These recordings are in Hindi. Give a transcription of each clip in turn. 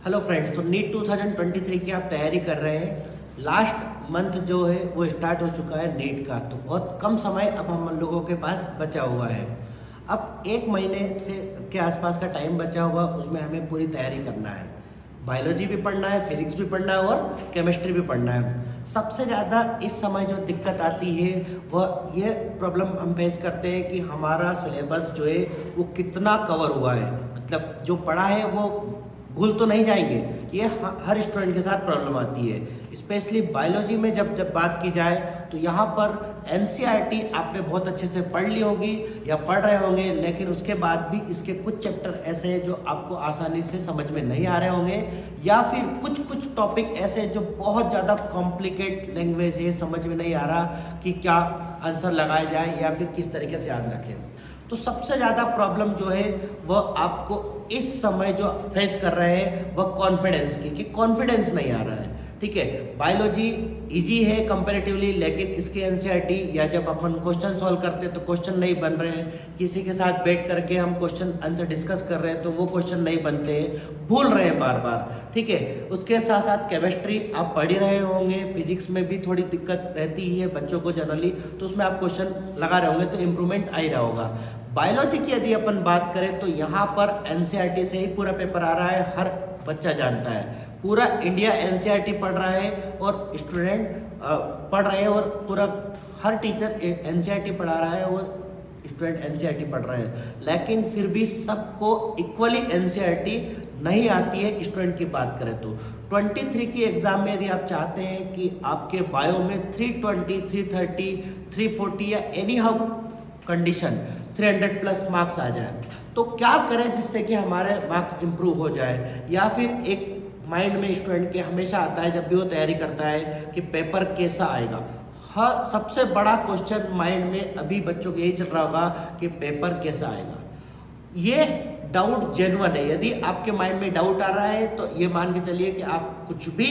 हेलो फ्रेंड्स, तो नीट 2023 की आप तैयारी कर रहे हैं। लास्ट मंथ जो है वो स्टार्ट हो चुका है नीट का, तो बहुत कम समय अब हम लोगों के पास बचा हुआ है। अब एक महीने से के आसपास का टाइम बचा हुआ, उसमें हमें पूरी तैयारी करना है। बायोलॉजी भी पढ़ना है, फिजिक्स भी पढ़ना है और केमिस्ट्री भी पढ़ना है। सबसे ज़्यादा इस समय जो दिक्कत आती है वह ये प्रॉब्लम हम फेस करते हैं कि हमारा सिलेबस जो है वो कितना कवर हुआ है, मतलब जो पढ़ा है वो भूल तो नहीं जाएंगे। ये हर स्टूडेंट के साथ प्रॉब्लम आती है। स्पेशली बायोलॉजी में जब बात की जाए तो यहाँ पर एनसीईआरटी आपने बहुत अच्छे से पढ़ ली होगी या पढ़ रहे होंगे, लेकिन उसके बाद भी इसके कुछ चैप्टर ऐसे हैं जो आपको आसानी से समझ में नहीं आ रहे होंगे, या फिर कुछ टॉपिक ऐसे हैं जो बहुत ज़्यादा कॉम्प्लिकेट लैंग्वेज है, समझ में नहीं आ रहा कि क्या आंसर लगाया जाए या फिर किस तरीके से याद रखें। तो सबसे ज़्यादा प्रॉब्लम जो है वह आपको इस समय जो फेस कर रहे हैं वह कॉन्फिडेंस की, कि कॉन्फिडेंस नहीं आ रहा है। ठीक है, बायोलॉजी इजी है कंपैरेटिवली, लेकिन इसके एनसीईआरटी या जब अपन क्वेश्चन सॉल्व करते हैं तो क्वेश्चन नहीं बन रहे हैं। किसी के साथ बैठ करके हम क्वेश्चन आंसर डिस्कस कर रहे हैं तो वो क्वेश्चन नहीं बनते हैं, भूल रहे हैं बार बार। ठीक है, उसके साथ साथ केमिस्ट्री आप पढ़ ही रहे होंगे, फिजिक्स में भी थोड़ी दिक्कत रहती ही है बच्चों को जनरली, तो उसमें आप क्वेश्चन लगा रहे होंगे तो इम्प्रूवमेंट आ ही रहा होगा। बायोलॉजी की यदि अपन बात करें तो यहाँ पर एनसीईआरटी से ही पूरा पेपर आ रहा है, हर बच्चा जानता है। पूरा इंडिया एनसीईआरटी पढ़ रहा है और स्टूडेंट पढ़ रहे हैं, और पूरा हर टीचर एनसीईआरटी पढ़ा रहा है और स्टूडेंट एनसीईआरटी पढ़ रहे हैं, लेकिन फिर भी सबको इक्वली एनसीईआरटी नहीं आती है। स्टूडेंट की बात करें तो 23 की एग्ज़ाम में यदि आप चाहते हैं कि आपके बायो में 320, 330, 340 या any how condition 300 plus marks आ जाए, तो क्या करें जिससे कि हमारे मार्क्स इंप्रूव हो जाए। या फिर एक माइंड में स्टूडेंट के हमेशा आता है जब भी वो तैयारी करता है कि पेपर कैसा आएगा। हर सबसे बड़ा क्वेश्चन माइंड में अभी बच्चों को यही चल रहा होगा कि पेपर कैसा आएगा। ये डाउट जेन्युइन है। यदि आपके माइंड में डाउट आ रहा है तो ये मान के चलिए कि आप कुछ भी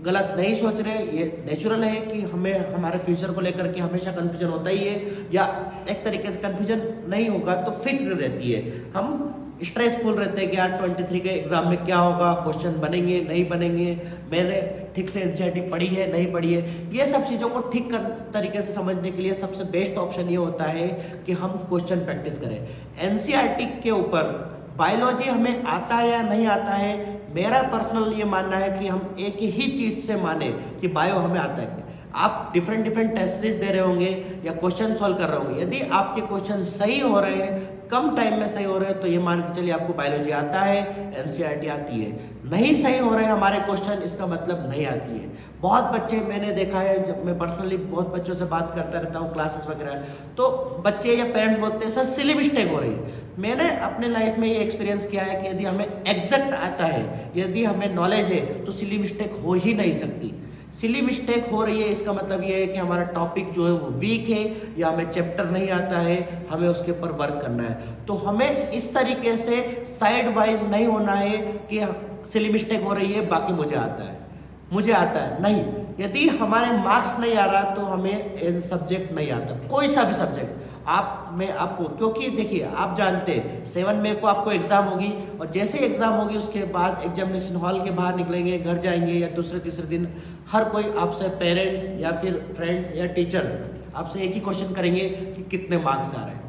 गलत नहीं सोच रहे। ये नेचुरल है कि हमें हमारे फ्यूचर को लेकर के हमेशा कन्फ्यूजन होता ही है, या एक तरीके से कन्फ्यूजन नहीं होगा तो फिक्र रहती है। हम स्ट्रेसफुल रहते हैं कि यार 23 के एग्जाम में क्या होगा, क्वेश्चन बनेंगे नहीं बनेंगे, मैंने ठीक से एनसीईआरटी पढ़ी है नहीं पढ़ी है। ये सब चीज़ों को ठीक तरीके से समझने के लिए सबसे बेस्ट ऑप्शन ये होता है कि हम क्वेश्चन प्रैक्टिस करें। एनसीईआरटी के ऊपर बायोलॉजी हमें आता है या नहीं आता है, मेरा पर्सनल ये मानना है कि हम एक ही चीज़ से माने कि बायो हमें आता है। आप डिफरेंट टेस्ट सीरीज दे रहे होंगे या क्वेश्चन सॉल्व कर रहे होंगे, यदि आपके क्वेश्चन सही हो रहे हैं, कम टाइम में सही हो रहे हैं, तो ये मान के चलिए आपको बायोलॉजी आता है, एनसीईआरटी आती है। नहीं सही हो रहे हैं हमारे क्वेश्चन, इसका मतलब नहीं आती है। बहुत बच्चे मैंने देखा है, जब मैं पर्सनली बहुत बच्चों से बात करता रहता हूँ क्लासेस वगैरह, तो बच्चे या पेरेंट्स बोलते हैं सर सिली मिस्टेक हो रही है। मैंने अपने लाइफ में ये एक्सपीरियंस किया है कि यदि हमें एग्जैक्ट आता है, यदि हमें नॉलेज है, तो सिली मिस्टेक हो ही नहीं सकती। सिली मिस्टेक हो रही है इसका मतलब ये है कि हमारा टॉपिक जो है वो वीक है, या हमें चैप्टर नहीं आता है, हमें उसके ऊपर वर्क करना है। तो हमें इस तरीके से साइड वाइज नहीं होना है कि सिली मिस्टेक हो रही है बाकी मुझे आता है नहीं। यदि हमारे मार्क्स नहीं आ रहा तो हमें सब्जेक्ट नहीं आता, कोई सा भी सब्जेक्ट आपको, क्योंकि देखिए आप जानते हैं 7 मई को आपको एग्ज़ाम होगी, और जैसे एग्ज़ाम होगी उसके बाद एग्जामिनेशन हॉल के बाहर निकलेंगे, घर जाएंगे, या दूसरे तीसरे दिन हर कोई आपसे, पेरेंट्स या फिर फ्रेंड्स या टीचर आपसे एक ही क्वेश्चन करेंगे कि कितने मार्क्स आ रहे हैं।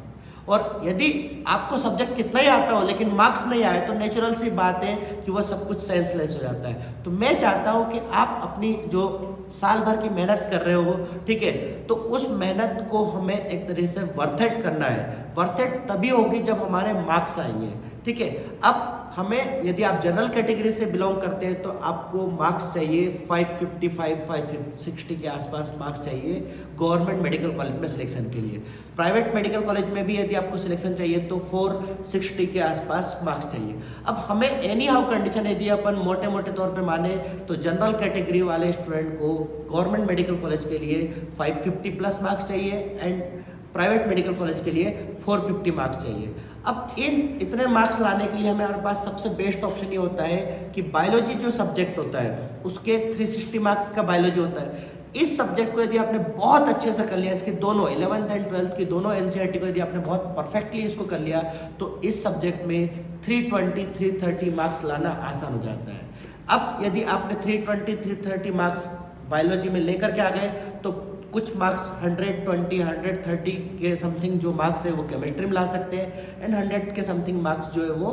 और यदि आपको सब्जेक्ट कितना ही आता हो लेकिन मार्क्स नहीं आए तो नेचुरल सी बात है कि वह सब कुछ सेंसलेस हो जाता है। तो मैं चाहता हूँ कि आप अपनी जो साल भर की मेहनत कर रहे हो, ठीक है, तो उस मेहनत को हमें एक तरीके से वर्थ करना है। वर्थ तभी होगी जब हमारे मार्क्स आएंगे। ठीक है, अब हमें, यदि आप जनरल कैटेगरी से बिलोंग करते हैं तो आपको मार्क्स चाहिए 555, 560 के आसपास मार्क्स चाहिए गवर्नमेंट मेडिकल कॉलेज में सिलेक्शन के लिए। प्राइवेट मेडिकल कॉलेज में भी यदि आपको सिलेक्शन चाहिए तो 460 के आसपास मार्क्स चाहिए। अब हमें एनी हाउ कंडीशन यदि अपन मोटे तौर पे माने तो जनरल कैटेगरी वाले स्टूडेंट को गवर्नमेंट मेडिकल कॉलेज के लिए 550 प्लस मार्क्स चाहिए, एंड प्राइवेट मेडिकल कॉलेज के लिए 450 मार्क्स चाहिए। अब इतने मार्क्स लाने के लिए हमारे पास सबसे बेस्ट ऑप्शन ये होता है कि बायोलॉजी जो सब्जेक्ट होता है उसके 360 मार्क्स का बायोलॉजी होता है। इस सब्जेक्ट को यदि आपने बहुत अच्छे से कर लिया, इसके दोनों 11th एंड 12th की दोनों एनसीईआरटी को यदि आपने बहुत परफेक्टली इसको कर लिया, तो इस सब्जेक्ट में 320 330 मार्क्स लाना आसान हो जाता है। अब यदि आपने 320 330 मार्क्स बायोलॉजी में लेकर के आ गए तो कुछ मार्क्स 120 130 के समथिंग जो मार्क्स है वो केमिस्ट्री में ला सकते हैं एंड 100 के समथिंग मार्क्स जो है वो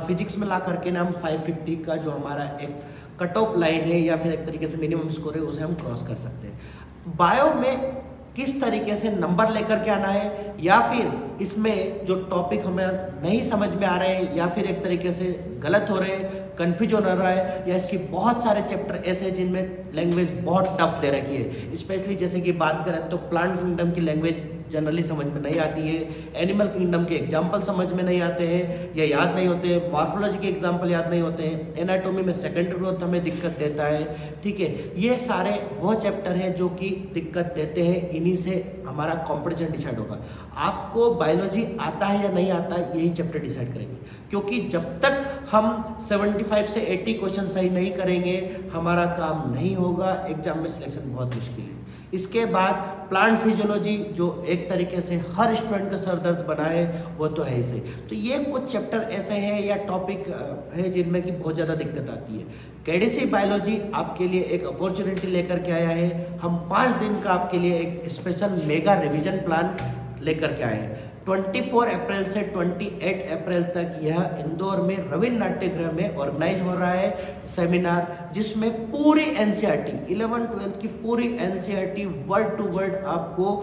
फिजिक्स में ला करके ना हम 550 का जो हमारा एक कट ऑफ लाइन है या फिर एक तरीके से मिनिमम स्कोर है उसे हम क्रॉस कर सकते हैं। बायो में किस तरीके से नंबर लेकर के आना है या फिर इसमें जो टॉपिक हमें नहीं समझ में आ रहे हैं या फिर एक तरीके से गलत हो रहे हैं, कन्फ्यूजन हो रहा है, या इसकी बहुत सारे चैप्टर ऐसे हैं जिनमें लैंग्वेज बहुत टफ दे रखी है। स्पेशली जैसे कि बात करें तो प्लांट किंगडम की लैंग्वेज जनरली समझ में नहीं आती है, एनिमल किंगडम के एग्जाम्पल समझ में नहीं आते हैं या याद नहीं होते हैं, मॉर्फोलॉजी के एग्जाम्पल याद नहीं होते हैं, एनाटॉमी में सेकेंडरी ग्रोथ हमें दिक्कत देता है। ठीक है, ये सारे वो चैप्टर हैं जो कि दिक्कत देते हैं, इन्हीं से हमारा कॉम्पिटिशन डिसाइड होगा। आपको बायोलॉजी आता है या नहीं आता है यही चैप्टर डिसाइड करेंगे, क्योंकि जब तक हम 75 से 80 क्वेश्चन सही नहीं करेंगे हमारा काम नहीं होगा, एग्जाम में सिलेक्शन बहुत मुश्किल है। इसके बाद प्लांट फिजियोलॉजी जो एक तरीके से हर स्टूडेंट का सर दर्द बनाए वो तो है ही सही। तो ये कुछ चैप्टर ऐसे हैं या टॉपिक है जिनमें कि बहुत ज़्यादा दिक्कत आती है। केडीसी बायोलॉजी आपके लिए एक अपॉर्चुनिटी लेकर के आया है। हम 5 दिन का आपके लिए एक स्पेशल मेगा रिवीजन प्लान लेकर के आए हैं। 24 अप्रैल से 28 अप्रैल तक यह इंदौर में रविंद्र नाट्यगृह में ऑर्गेनाइज हो रहा है सेमिनार, जिसमें पूरी एनसीईआरटी 11-12 की पूरी एनसीईआरटी वर्ड टू वर्ड आपको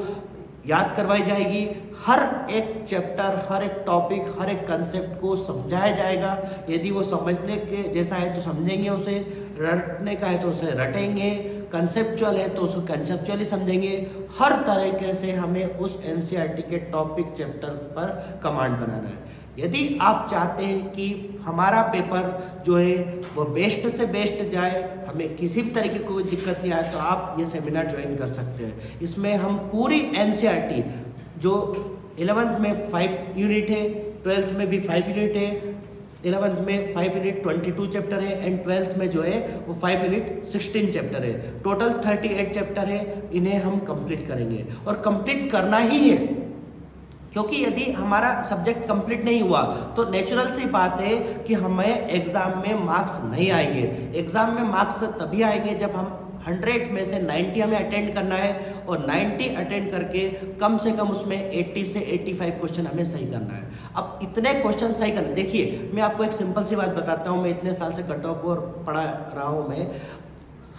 याद करवाई जाएगी। हर एक चैप्टर, हर एक टॉपिक, हर एक कंसेप्ट को समझाया जाएगा। यदि वो समझने के जैसा है तो समझेंगे उसे, रटने का है तो उसे रटेंगे, कंसेप्चुअल है तो उसको कंसेप्चुअली समझेंगे। हर तरीके से हमें उस एनसीईआरटी के टॉपिक चैप्टर पर कमांड बनाना है। यदि आप चाहते हैं कि हमारा पेपर जो है वो बेस्ट से बेस्ट जाए, हमें किसी भी तरीके की कोई दिक्कत नहीं आए, तो आप ये सेमिनार ज्वाइन कर सकते हैं। इसमें हम पूरी एनसीईआरटी जो 11th में 5 यूनिट है, 12th में भी 5 यूनिट है, 11th में 5 यूनिट 22 चैप्टर है एंड 12th में जो है वो 5 यूनिट 16 चैप्टर है। टोटल 38 चैप्टर है, इन्हें हम कंप्लीट करेंगे और कंप्लीट करना ही है, क्योंकि यदि हमारा सब्जेक्ट कंप्लीट नहीं हुआ तो नेचुरल सी बात है कि हमें एग्ज़ाम में मार्क्स नहीं आएंगे। एग्ज़ाम में मार्क्स तभी आएंगे जब हम 100 में से 90 हमें अटेंड करना है और 90 अटेंड करके कम से कम उसमें 80 से 85 क्वेश्चन हमें सही करना है। अब इतने क्वेश्चन सही करना, देखिए मैं आपको एक सिंपल सी बात बताता हूँ, मैं इतने साल से कट ऑफ और पढ़ा रहा हूँ। मैं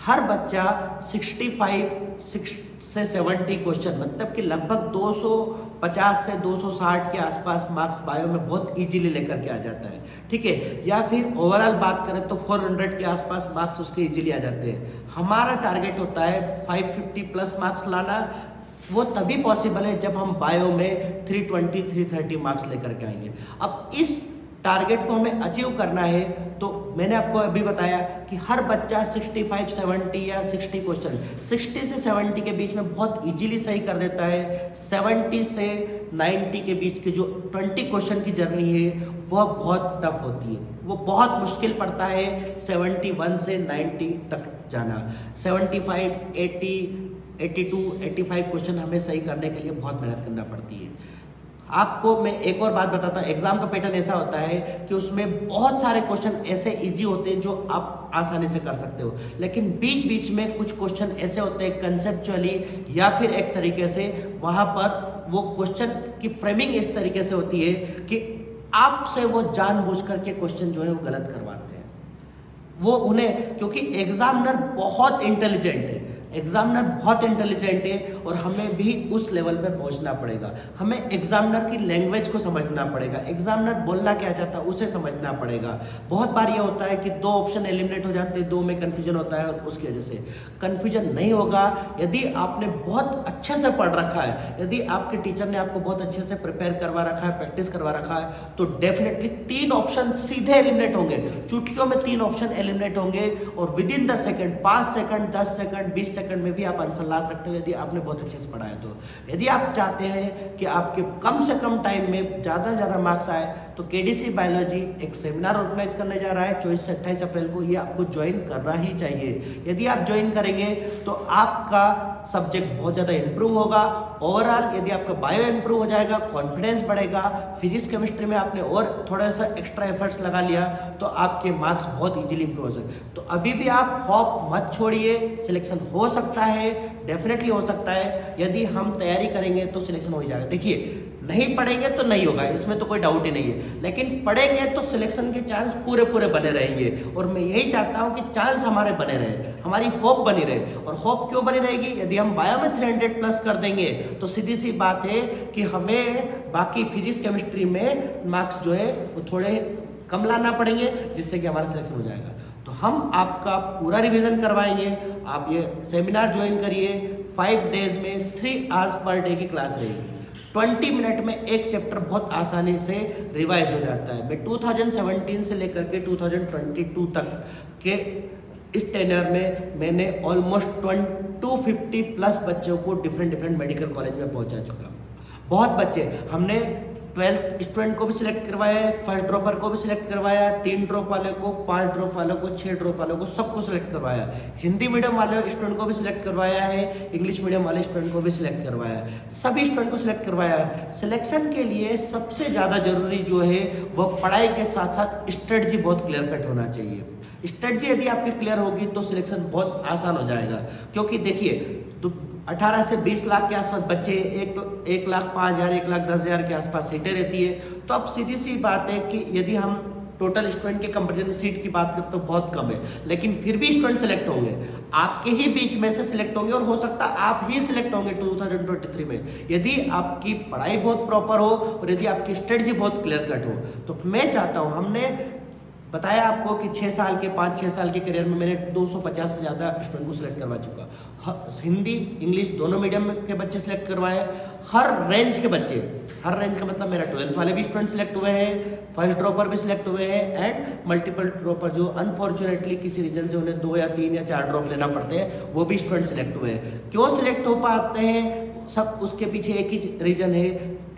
हर बच्चा 65 से 70 क्वेश्चन, मतलब कि लगभग 250 से 260 के आसपास मार्क्स बायो में बहुत इजीली लेकर के आ जाता है। ठीक है, या फिर ओवरऑल बात करें तो 400 के आसपास मार्क्स उसके इजीली आ जाते हैं। हमारा टारगेट होता है 550 प्लस मार्क्स लाना। वो तभी पॉसिबल है जब हम बायो में 320 330 मार्क्स लेकर के आएंगे। अब इस टारगेट को हमें अचीव करना है तो मैंने आपको अभी बताया कि हर बच्चा 65 70 या 60 क्वेश्चन 60 से 70 के बीच में बहुत इजीली सही कर देता है। 70 से 90 के बीच के जो 20 क्वेश्चन की जर्नी है वह बहुत टफ होती है, वो बहुत मुश्किल पड़ता है 71 से 90 तक जाना। 75 80 82 85 क्वेश्चन हमें सही करने के लिए बहुत मेहनत करना पड़ती है। आपको मैं एक और बात बताता हूँ, एग्जाम का पैटर्न ऐसा होता है कि उसमें बहुत सारे क्वेश्चन ऐसे इजी होते हैं जो आप आसानी से कर सकते हो, लेकिन बीच बीच में कुछ क्वेश्चन ऐसे होते हैं कंसेप्चुअली या फिर एक तरीके से वहाँ पर वो क्वेश्चन की फ्रेमिंग इस तरीके से होती है कि आपसे वो जानबूझ करके क्वेश्चन जो है वो गलत करवाते हैं। वो उन्हें, क्योंकि एग्जामिनर बहुत इंटेलिजेंट है, एग्जामिनर बहुत इंटेलिजेंट है और हमें भी उस लेवल पे पहुंचना पड़ेगा। हमें एग्जामिनर की लैंग्वेज को समझना पड़ेगा, एग्जामिनर बोलना क्या चाहता है उसे समझना पड़ेगा। बहुत बार ये होता है कि 2 ऑप्शन एलिमिनेट हो जाते हैं, 2 में कन्फ्यूजन होता है और उसकी वजह से कन्फ्यूजन नहीं होगा। यदि आपने बहुत अच्छे से पढ़ रखा है, यदि आपके टीचर ने आपको बहुत अच्छे से प्रिपेयर करवा रखा है, प्रैक्टिस करवा रखा है, तो डेफिनेटली 3 ऑप्शन सीधे एलिमिनेट होंगे, चुटकियों में 3 ऑप्शन एलिमिनेट होंगे और with in the second 5 second 10 second 20 second में भी आप आंसर ला सकते हो यदि आपने बहुत अच्छे से पढ़ा है तो। यदि आप चाहते हैं कि आपके कम से कम टाइम में ज़्यादा से ज़्यादा मार्क्स आए तो तो केडीसी बायोलॉजी एक सेमिनार ऑर्गेनाइज करने जा रहा है 24 से 28 अप्रैल को। ये आपको ज्वाइन करना ही चाहिए। यदि आप ज्वाइन करेंगे तो आपका सब्जेक्ट बहुत ज़्यादा इंप्रूव होगा। ओवरऑल यदि आपका बायो इंप्रूव हो जाएगा, कॉन्फिडेंस बढ़ेगा, फिजिक्स केमिस्ट्री में आपने और थोड़ा सा एक्स्ट्रा एफर्ट्स लगा लिया तो आपके मार्क्स बहुत इजीली इंप्रूव हो सकते। तो अभी भी आप होप मत छोड़िए, सिलेक्शन हो सकता है, डेफिनेटली हो सकता है। यदि हम तैयारी करेंगे तो सिलेक्शन हो ही जाएगा। देखिए, नहीं पढ़ेंगे तो नहीं होगा, इसमें तो कोई डाउट ही नहीं है, लेकिन पढ़ेंगे तो सिलेक्शन के चांस पूरे पूरे बने रहेंगे। और मैं यही चाहता हूं कि चांस हमारे बने रहे, हमारी होप बनी रहे। और होप क्यों बनी रहेगी? यदि हम बायो में 300 प्लस कर देंगे तो सीधी सी बात है कि हमें बाकी फिजिक्स केमिस्ट्री में मार्क्स जो है वो थोड़े कम लाना पड़ेंगे, जिससे कि हमारा सिलेक्शन हो जाएगा। तो हम आपका पूरा रिवीजन करवाएंगे। आप ये सेमिनार ज्वाइन करिए। 5 डेज में 3 आवर्स पर डे की क्लास रहेगी। 20 मिनट में एक चैप्टर बहुत आसानी से रिवाइज हो जाता है। मैं 2017 से लेकर के 2022 तक के इस टेन्योर में मैंने ऑलमोस्ट 250 प्लस बच्चों को डिफरेंट मेडिकल कॉलेज में पहुंचा चुका। बहुत बच्चे हमने 12th स्टूडेंट को भी सिलेक्ट करवाया है, फर्स्ट ड्रॉपर को भी सिलेक्ट करवाया, 3 ड्रॉप वाले को, 5 ड्रॉप वालों को, 6 ड्रॉप वालों को, सबको सिलेक्ट करवाया। हिंदी मीडियम वाले स्टूडेंट को भी सिलेक्ट करवाया है, इंग्लिश मीडियम वाले स्टूडेंट को भी सिलेक्ट करवाया है, सभी स्टूडेंट को सिलेक्ट करवाया है। सिलेक्शन के लिए सबसे ज़्यादा जरूरी जो है वो पढ़ाई के साथ साथ स्ट्रेटजी बहुत क्लियर कट होना चाहिए। स्ट्रेटजी यदि आपकी क्लियर होगी तो सिलेक्शन बहुत आसान हो जाएगा। क्योंकि देखिए, तो 18 से 20 लाख के आसपास बच्चे, 1,05,000 1,10,000 के आसपास सीटें रहती है। तो अब सीधी सी बात है कि यदि हम टोटल स्टूडेंट के कंपेरिजन में सीट की बात करें तो बहुत कम है, लेकिन फिर भी स्टूडेंट सेलेक्ट होंगे, आपके ही बीच में से सिलेक्ट होंगे। और हो सकता है आप ही सिलेक्ट होंगे 2023 में, यदि आपकी पढ़ाई बहुत प्रॉपर हो और यदि आपकी स्ट्रेटजी बहुत क्लियर कट हो। तो मैं चाहता हूँ, हमने बताया आपको कि 6 साल के 5-6 साल के करियर में मैंने 250 से ज़्यादा स्टूडेंट को सिलेक्ट करवा चुका। हिंदी इंग्लिश दोनों मीडियम के बच्चे सिलेक्ट करवाए, हर रेंज के बच्चे, हर रेंज का मतलब मेरा 12th वाले भी स्टूडेंट सिलेक्ट हुए हैं, फर्स्ट ड्रॉपर भी सिलेक्ट हुए हैं, एंड मल्टीपल ड्रॉपर जो अनफॉर्चुनेटली किसी रीजन से उन्हें 2 या 3 या 4 ड्रॉप लेना पड़ते हैं, वो भी स्टूडेंट सिलेक्ट हुए हैं। क्यों सिलेक्ट हो पाते हैं? सब उसके पीछे एक ही रीजन है,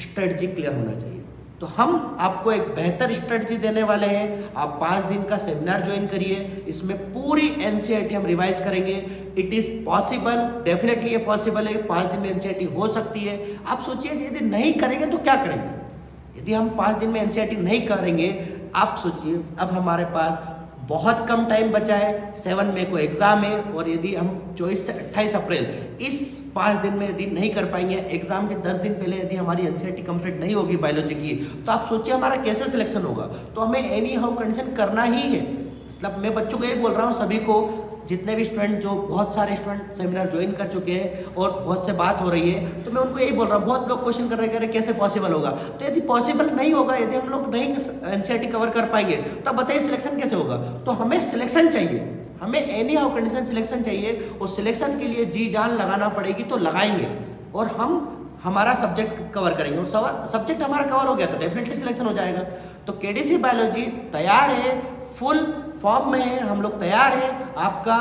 स्ट्रेटजी क्लियर होना चाहिए। तो हम आपको एक बेहतर स्ट्रेटजी देने वाले हैं। आप 5 दिन का सेमिनार ज्वाइन करिए, इसमें पूरी एनसीईआरटी हम रिवाइज करेंगे। इट इज़ पॉसिबल, डेफिनेटली ये पॉसिबल है, 5 दिन में एनसीईआरटी हो सकती है। आप सोचिए, यदि नहीं करेंगे तो क्या करेंगे? यदि हम 5 दिन में एनसीईआरटी नहीं करेंगे, आप सोचिए, अब हमारे पास बहुत कम टाइम बचा है, 7 मई को एग्ज़ाम है, और यदि हम 24 से 28 अप्रैल इस 5 दिन में यदि नहीं कर पाएंगे, एग्जाम के 10 दिन पहले यदि हमारी एनसीईआरटी कंप्लीट नहीं होगी बायोलॉजी की, तो आप सोचिए हमारा कैसे सिलेक्शन होगा। तो हमें एनी हाउ कंडीशन करना ही है। मतलब मैं बच्चों को ये बोल रहा हूँ, सभी को, जितने भी स्टूडेंट, जो बहुत सारे स्टूडेंट सेमिनार ज्वाइन कर चुके हैं और बहुत से बात हो रही है, तो मैं उनको यही बोल रहा हूँ। बहुत लोग क्वेश्चन कर रहे हैं कैसे पॉसिबल होगा, तो यदि पॉसिबल नहीं होगा, यदि हम लोग नहीं एनसीईआरटी कवर कर पाएंगे, तो आप बताइए सिलेक्शन कैसे होगा? तो हमें सिलेक्शन चाहिए, हमें एनी हाउ कंडीशन सिलेक्शन चाहिए, और सिलेक्शन के लिए जी जान लगाना पड़ेगी तो लगाएंगे, और हम हमारा सब्जेक्ट कवर करेंगे। और सब्जेक्ट हमारा कवर हो गया तो डेफिनेटली सिलेक्शन हो जाएगा। तो केडीसी बायोलॉजी तैयार है, फुल फॉर्म में है, हम लोग तैयार हैं आपका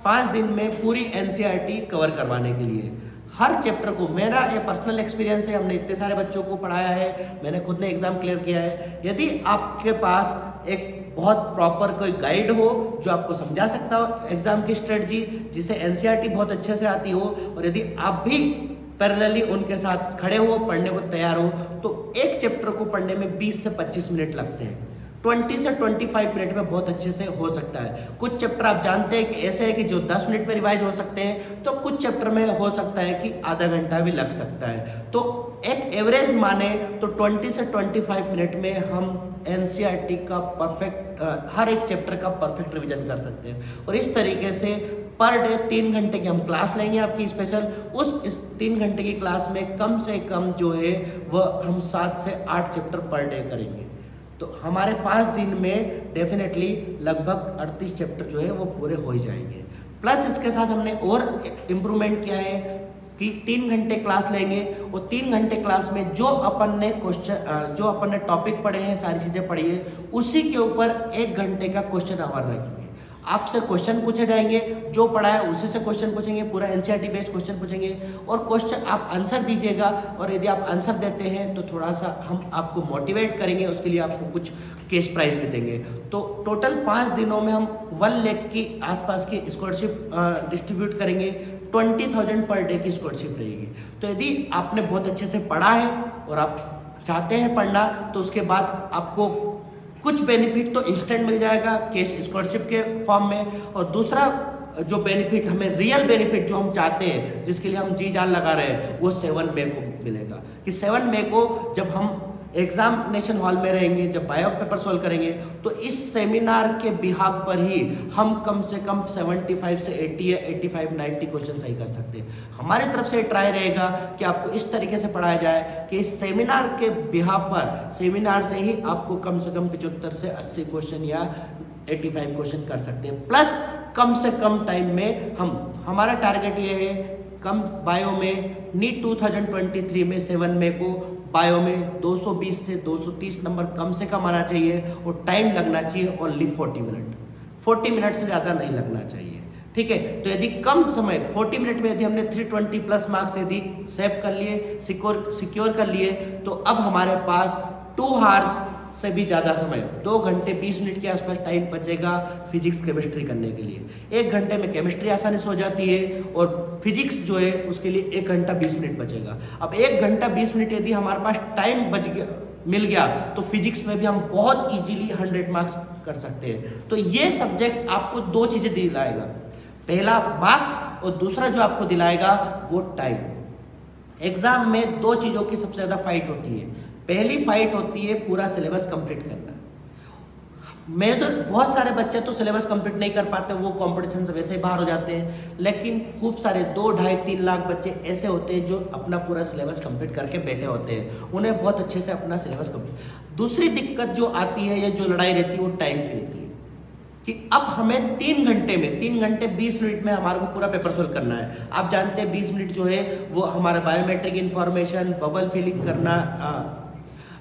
5 दिन में पूरी एनसीईआरटी कवर करवाने के लिए। हर चैप्टर को, मेरा ये पर्सनल एक्सपीरियंस है, हमने इतने सारे बच्चों को पढ़ाया है, मैंने खुद ने एग्जाम क्लियर किया है। यदि आपके पास एक बहुत प्रॉपर कोई गाइड हो जो आपको समझा सकता हो एग्जाम की स्ट्रेटजी, जिसे एनसीईआरटी बहुत अच्छे से आती हो, और यदि आप भी पैरेलली उनके साथ खड़े हो, पढ़ने को तैयार हो, तो एक चैप्टर को पढ़ने में 20 से 25 मिनट लगते हैं। 20 से 25 मिनट में बहुत अच्छे से हो सकता है। कुछ चैप्टर आप जानते हैं कि ऐसे है कि जो 10 मिनट में रिवाइज हो सकते हैं, तो कुछ चैप्टर में हो सकता है कि आधा घंटा भी लग सकता है। तो एक एवरेज माने तो 20 से 25 मिनट में हम एनसीईआरटी का परफेक्ट, हर एक चैप्टर का परफेक्ट रिवीजन कर सकते हैं। और इस तरीके से पर डे 3 घंटे की हम क्लास लेंगे आपकी स्पेशल। इस 3 घंटे की क्लास में कम से कम जो है वह हम 7 से 8 चैप्टर पर डे करेंगे। तो हमारे 5 दिन में डेफिनेटली लगभग 38 चैप्टर जो है वो पूरे हो ही जाएंगे। प्लस इसके साथ हमने और इम्प्रूवमेंट किया है कि 3 घंटे क्लास लेंगे, और 3 घंटे क्लास में जो अपन ने टॉपिक पढ़े हैं, सारी चीज़ें पढ़ी है, उसी के ऊपर 1 घंटे का क्वेश्चन आवर रखेंगे। आपसे क्वेश्चन पूछे जाएंगे, जो पढ़ा है उसी से क्वेश्चन पूछेंगे, पूरा एनसीईआरटी बेस्ड क्वेश्चन पूछेंगे और क्वेश्चन आप आंसर दीजिएगा। और यदि आप आंसर देते हैं तो थोड़ा सा हम आपको मोटिवेट करेंगे, उसके लिए आपको कुछ केस प्राइज भी देंगे। तो टोटल 5 दिनों में हम 1 लाख की आसपास की स्कॉलरशिप डिस्ट्रीब्यूट करेंगे। 20,000 पर डे की स्कॉलरशिप रहेगी। तो यदि आपने बहुत अच्छे से पढ़ा है और आप चाहते हैं पढ़ना, तो उसके बाद आपको कुछ बेनिफिट तो इंस्टेंट मिल जाएगा कैश स्कॉलरशिप के फॉर्म में, और दूसरा जो बेनिफिट हमें रियल बेनिफिट जो हम चाहते हैं, जिसके लिए हम जी जान लगा रहे हैं, वो 7 मई को मिलेगा। कि 7 मई को जब हम एग्जामिनेशन हॉल में रहेंगे, जब बायो पेपर सॉल्व करेंगे, तो इस सेमिनार के बिहाफ पर ही हम कम से कम 75 से 80 या 85 90 क्वेश्चन सही कर सकते हैं। हमारी तरफ से ट्राई रहेगा कि आपको इस तरीके से पढ़ाया जाए कि इस सेमिनार के बिहाफ पर, सेमिनार से ही आपको कम से कम 75 से 80 क्वेश्चन या 85 क्वेश्चन कर सकते हैं। प्लस कम से कम टाइम में हमारा टारगेट ये है, कम बायो में नीट 2023 में 7 मई को बायो में 220 से 230 नंबर कम से कम आना चाहिए और टाइम लगना चाहिए ओनली 40 मिनट से ज़्यादा नहीं लगना चाहिए। ठीक है, तो यदि कम समय 40 मिनट में यदि हमने 320 प्लस मार्क्स यदि सेव कर लिए, सिक्योर कर लिए, तो अब हमारे पास 2 आवर्स से भी ज़्यादा समय, 2 घंटे 20 मिनट के आसपास टाइम बचेगा फिजिक्स केमिस्ट्री करने के लिए। 1 घंटे में केमिस्ट्री आसानी से हो जाती है और फिजिक्स जो है उसके लिए 1 घंटा 20 मिनट बचेगा। अब 1 घंटा 20 मिनट यदि हमारे पास टाइम मिल गया तो फिजिक्स में भी हम बहुत इजीली 100 मार्क्स कर सकते हैं। तो ये सब्जेक्ट आपको 2 चीज़ें दिलाएगा, पहला मार्क्स और दूसरा जो आपको दिलाएगा वो टाइम। एग्जाम में 2 चीज़ों की सबसे ज़्यादा फाइट होती है। पहली फाइट होती है पूरा सिलेबस कंप्लीट करना। मेजर बहुत सारे बच्चे तो सिलेबस कंप्लीट नहीं कर पाते, वो कंपटीशन से वैसे ही बाहर हो जाते हैं, लेकिन खूब सारे 2, 2.5, 3 लाख बच्चे ऐसे होते हैं जो अपना पूरा सिलेबस कंप्लीट करके बैठे होते हैं, उन्हें बहुत अच्छे से अपना सिलेबस कंप्लीट। दूसरी दिक्कत जो आती है या जो लड़ाई रहती है वो टाइम की रहती है कि अब हमें 3 घंटे 20 मिनट में हमारे को पूरा पेपर सोल्व करना है। आप जानते हैं 20 मिनट जो है वो हमारा बायोमेट्रिक इन्फॉर्मेशन, बबल फिलिंग करना,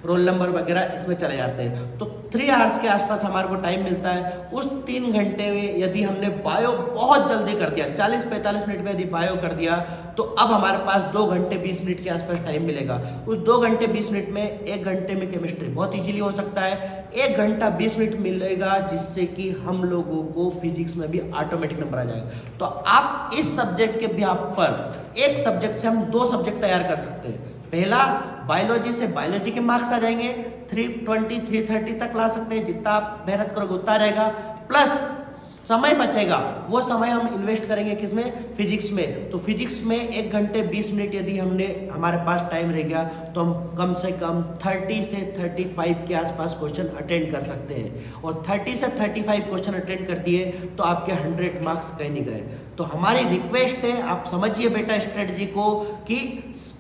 रोल नंबर वगैरह इसमें चले जाते हैं। तो 3 आवर्स के आसपास हमारे को टाइम मिलता है। उस 3 घंटे में यदि हमने बायो बहुत जल्दी कर दिया, 40-45 मिनट में यदि बायो कर दिया, तो अब हमारे पास 2 घंटे 20 मिनट के आसपास टाइम मिलेगा। उस 2 घंटे 20 मिनट में 1 घंटे में केमिस्ट्री बहुत इजीली हो सकता है, 1 घंटा 20 मिनट मिलेगा जिससे कि हम लोगों को फिजिक्स में भी ऑटोमेटिक नंबर आ जाएगा। तो आप इस सब्जेक्ट के बिहाफ पर एक सब्जेक्ट से हम 2 सब्जेक्ट तैयार कर सकते हैं। पहला, बायोलॉजी से बायोलॉजी के मार्क्स आ जाएंगे, 320 330 तक ला सकते हैं, जितना आप मेहनत करोगे उतना रहेगा। प्लस समय बचेगा, वो समय हम इन्वेस्ट करेंगे किसमें, फिजिक्स में। तो फिजिक्स में 1 घंटे 20 मिनट यदि हमारे पास टाइम रह गया तो हम कम से कम 30 से 35 के आसपास क्वेश्चन अटेंड कर सकते हैं। और 30 से 35 क्वेश्चन अटेंड कर दिए तो आपके 100 मार्क्स कहीं नहीं गए। तो हमारी रिक्वेस्ट है, आप समझिए बेटा स्ट्रेटजी को, कि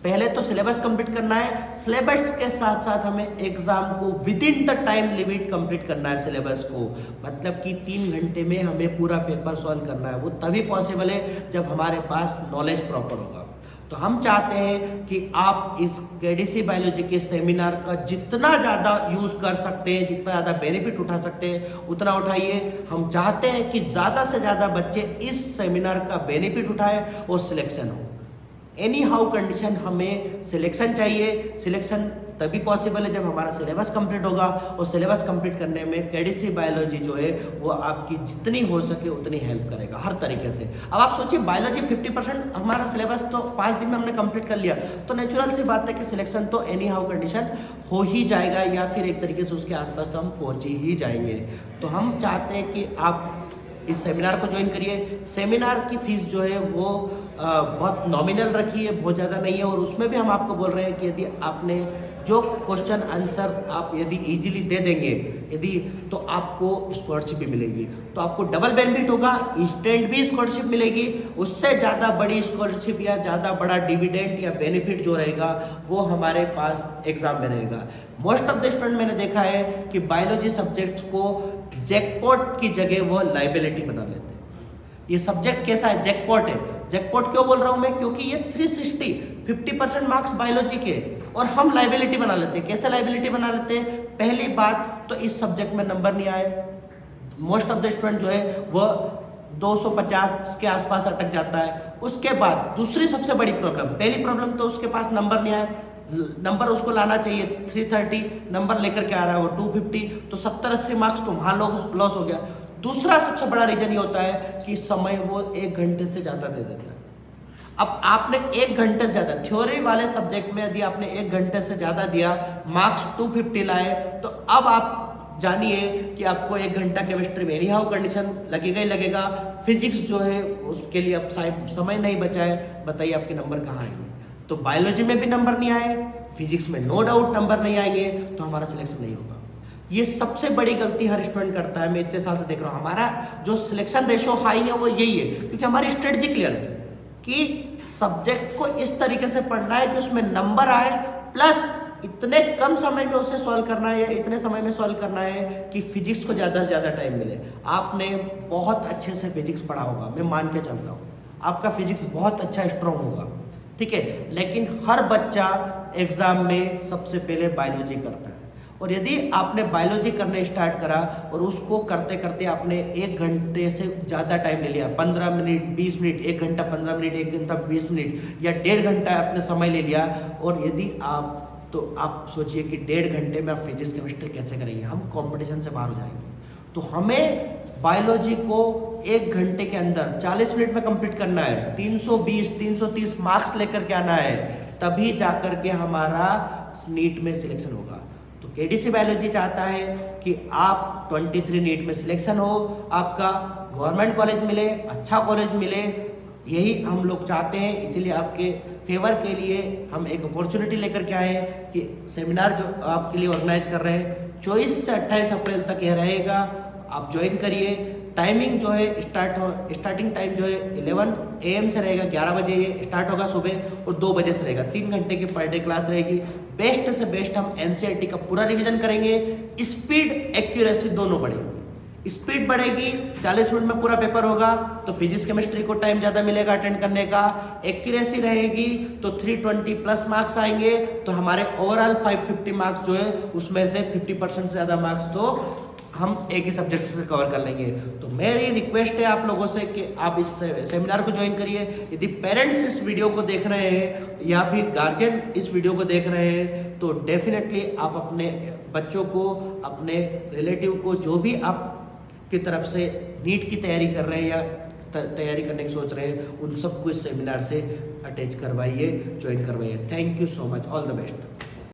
पहले तो सिलेबस कंप्लीट करना है, सिलेबस के साथ साथ हमें एग्जाम को with in the time limit complete करना है। सिलेबस को मतलब कि 3 घंटे में हमें पूरा पेपर सॉल्व करना है। वो तभी पॉसिबल है जब हमारे पास नॉलेज प्रॉपर होगा। तो हम चाहते हैं कि आप इस केडीसी बायोलॉजी के सेमिनार का जितना ज़्यादा यूज़ कर सकते हैं, जितना ज़्यादा बेनिफिट उठा सकते हैं उतना उठाइए। हम चाहते हैं कि ज़्यादा से ज़्यादा बच्चे इस सेमिनार का बेनिफिट उठाएं और सिलेक्शन हो। एनी हाउ कंडीशन हमें सिलेक्शन चाहिए। सिलेक्शन तभी पॉसिबल है जब हमारा सिलेबस कंप्लीट होगा, और सिलेबस कंप्लीट करने में केडीसी बायोलॉजी जो है वो आपकी जितनी हो सके उतनी हेल्प करेगा हर तरीके से। अब आप सोचिए, बायोलॉजी 50% हमारा सिलेबस तो 5 दिन में हमने कंप्लीट कर लिया, तो नेचुरल सी बात है कि सिलेक्शन तो एनी हाउ कंडीशन हो ही जाएगा, या फिर एक तरीके से उसके आसपास तो हम पहुँच ही जाएंगे। तो हम चाहते हैं कि आप इस सेमिनार को ज्वाइन करिए। सेमिनार की फ़ीस जो है वो बहुत नॉमिनल रखी है, बहुत ज़्यादा नहीं है, और उसमें भी हम आपको बोल रहे हैं कि यदि आपने जो क्वेश्चन आंसर आप यदि इजीली दे देंगे यदि, तो आपको स्कॉलरशिप भी मिलेगी। तो आपको डबल बेनिफिट होगा, इंस्टेंट भी स्कॉलरशिप मिलेगी, उससे ज़्यादा बड़ी स्कॉलरशिप या ज़्यादा बड़ा डिविडेंड या बेनिफिट जो रहेगा वो हमारे पास एग्जाम में रहेगा। मोस्ट ऑफ द स्टूडेंट मैंने देखा है कि बायोलॉजी सब्जेक्ट को जैकपॉट की जगह वो लाइबिलिटी बना लेते हैं। ये सब्जेक्ट कैसा है, जैकपॉट है। जैकपॉट क्यों बोल रहा हूँ मैं, क्योंकि ये 360 50% मार्क्स बायोलॉजी के, और हम लाइबिलिटी बना लेते हैं। कैसे लाइबिलिटी बना लेते हैं, पहली बात तो इस सब्जेक्ट में नंबर नहीं आए, मोस्ट ऑफ द स्टूडेंट जो है वह 250 के आसपास अटक जाता है। उसके बाद दूसरी सबसे बड़ी प्रॉब्लम, पहली प्रॉब्लम तो उसके पास नंबर नहीं आया, नंबर उसको लाना चाहिए 330, नंबर लेकर के आ रहा है वो 250, तो 70-80 मार्क्स तो वहाँ लॉस हो गया। दूसरा सबसे बड़ा रीजन ये होता है कि समय वो 1 घंटे से ज़्यादा दे देता है। अब आपने 1 घंटे से ज़्यादा थ्योरी वाले सब्जेक्ट में यदि आपने 1 घंटे से ज़्यादा दिया, मार्क्स 250 लाए, तो अब आप जानिए कि आपको 1 घंटा केमिस्ट्री में एनी हाउ कंडीशन लगेगा ही लगेगा। फिजिक्स जो है उसके लिए अब समय नहीं बचा है, बताइए आपके नंबर कहाँ आएंगे। तो बायोलॉजी में भी नंबर नहीं आए, फिजिक्स में नो डाउट नंबर नहीं आएंगे, तो हमारा सिलेक्शन नहीं होगा। ये सबसे बड़ी गलती हर स्टूडेंट करता है, मैं इतने साल से देख रहा हूँ। हमारा जो सिलेक्शन रेशो हाई है वो यही है, क्योंकि हमारी स्ट्रेटजी क्लियर है कि सब्जेक्ट को इस तरीके से पढ़ना है कि उसमें नंबर आए, प्लस इतने कम समय में उसे सॉल्व करना है या इतने समय में सॉल्व करना है कि फिजिक्स को ज़्यादा से ज़्यादा टाइम मिले। आपने बहुत अच्छे से फिजिक्स पढ़ा होगा, मैं मान के चलता हूँ आपका फिजिक्स बहुत अच्छा स्ट्रॉन्ग होगा, ठीक है। लेकिन हर बच्चा एग्जाम में सबसे पहले बायोलॉजी करता है, और यदि आपने बायोलॉजी करने स्टार्ट करा और उसको करते करते आपने 1 घंटे से ज़्यादा टाइम ले लिया, 15 मिनट 20 मिनट, 1 घंटा 15 मिनट, 1 घंटा 20 मिनट या 1.5 घंटा आपने समय ले लिया, और यदि आप सोचिए कि 1.5 घंटे में आप फिजिक्स केमिस्ट्री कैसे करेंगे, हम कंपटीशन से बाहर हो जाएंगे। तो हमें बायोलॉजी को 1 घंटे के अंदर 40 मिनट में कंप्लीट करना है, 320-330 मार्क्स लेकर के आना है, तभी जाकर के हमारा नीट में सिलेक्शन होगा। तो केडीसी बायोलॉजी चाहता है कि आप 23 नीट में सिलेक्शन हो, आपका गवर्नमेंट कॉलेज मिले, अच्छा कॉलेज मिले, यही हम लोग चाहते हैं। इसीलिए आपके फेवर के लिए हम एक अपॉर्चुनिटी लेकर के आए हैं कि सेमिनार जो आपके लिए ऑर्गेनाइज कर रहे हैं 24 से 28 अप्रैल तक यह रहेगा, आप ज्वाइन करिए। टाइमिंग जो है स्टार्टिंग टाइम जो है 11 AM से रहेगा, 11 बजे ये स्टार्ट होगा सुबह, और 2 बजे से रहेगा। 3 घंटे की पर डे क्लास रहेगी। बेस्ट से बेस्ट हम NCERT का पूरा रिवीजन करेंगे, स्पीड एक्यूरेसी दोनों बढ़ेगी। स्पीड बढ़ेगी, 40 मिनट में पूरा पेपर होगा, तो फिजिक्स केमिस्ट्री को टाइम ज़्यादा मिलेगा अटेंड करने का। एक्यूरेसी रहेगी तो 320 प्लस मार्क्स आएंगे, तो हमारे ओवरऑल 550 मार्क्स जो है उसमें से 50% से ज़्यादा मार्क्स तो हम एक ही सब्जेक्ट से कवर कर लेंगे। तो मेरी रिक्वेस्ट है आप लोगों से कि आप इस सेमिनार को ज्वाइन करिए। यदि पेरेंट्स इस वीडियो को देख रहे हैं या फिर गार्जियन इस वीडियो को देख रहे हैं, तो डेफिनेटली आप अपने बच्चों को, अपने रिलेटिव को, जो भी आप की तरफ से नीट की तैयारी कर रहे हैं या तैयारी करने की सोच रहे हैं, उन सबको इस सेमिनार से अटैच करवाइए, ज्वाइन करवाइए। Thank you so much, all the best.